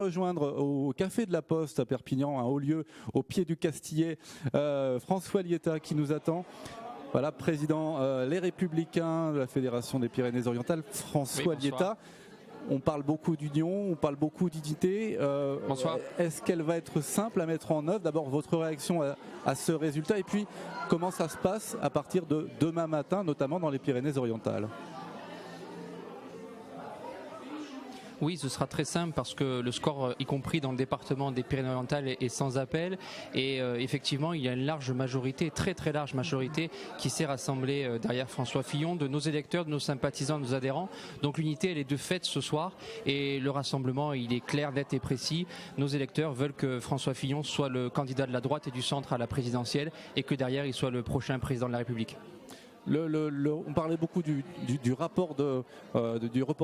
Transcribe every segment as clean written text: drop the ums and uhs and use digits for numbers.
Rejoindre au Café de la Poste à Perpignan, un haut lieu au pied du Castillet, François Lietta qui nous attend. Voilà, président Les Républicains de la Fédération des Pyrénées-Orientales, François Lietta. On parle beaucoup d'union, on parle beaucoup d'unité. Est-ce qu'elle va être simple à mettre en œuvre? D'abord, votre réaction à ce résultat et puis comment ça se passe à partir de demain matin, notamment dans les Pyrénées-Orientales? Oui, ce sera très simple parce que le score, y compris dans le département des Pyrénées-Orientales, est sans appel. Et effectivement, il y a une large majorité, très très large majorité, qui s'est rassemblée derrière François Fillon, de nos électeurs, de nos sympathisants, de nos adhérents. Donc l'unité, elle est de fait ce soir. Et le rassemblement, il est clair, net et précis. Nos électeurs veulent que François Fillon soit le candidat de la droite et du centre à la présidentielle et que derrière, il soit le prochain président de la République. On parlait beaucoup du report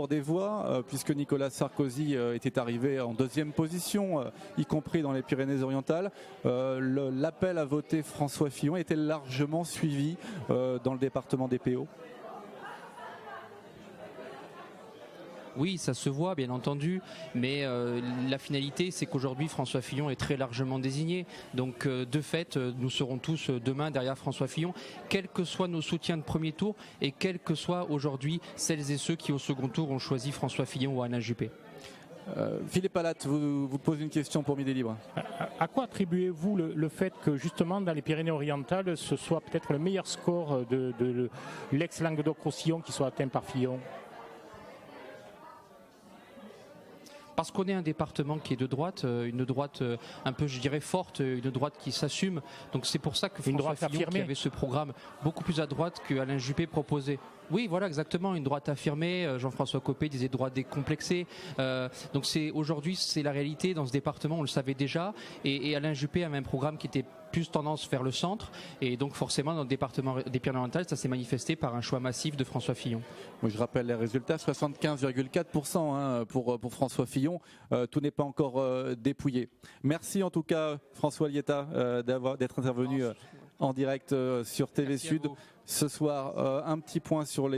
des voix, puisque Nicolas Sarkozy était arrivé en deuxième position, y compris dans les Pyrénées-Orientales. L'appel à voter François Fillon était largement suivi dans le département des PO. Oui, ça se voit bien entendu, mais la finalité c'est qu'aujourd'hui François Fillon est très largement désigné. Donc de fait, nous serons tous demain derrière François Fillon, quels que soient nos soutiens de premier tour et quels que soient aujourd'hui celles et ceux qui au second tour ont choisi François Fillon ou Alain Juppé. Philippe Alatte vous pose une question pour Midi Libre. À quoi attribuez-vous le fait que justement dans les Pyrénées-Orientales ce soit peut-être le meilleur score de l'ex-Languedoc-Roussillon qui soit atteint par Fillon? Parce qu'on est un département qui est de droite, une droite un peu, je dirais, forte, une droite qui s'assume. Donc c'est pour ça que François Fillon, qui avait ce programme beaucoup plus à droite que Alain Juppé proposait. Oui, voilà, exactement, une droite affirmée. Jean-François Copé disait droite décomplexée. Donc aujourd'hui, c'est la réalité dans ce département, on le savait déjà. Et Alain Juppé avait un programme qui était plus tendance vers le centre. Et donc forcément, dans le département des Pyrénées-Orientales, ça s'est manifesté par un choix massif de François Fillon. Moi, je rappelle les résultats, 75,4% pour François Fillon. Tout n'est pas encore dépouillé. Merci en tout cas, François Lietta, d'être intervenu en direct sur TV Sud ce soir. Un petit point sur les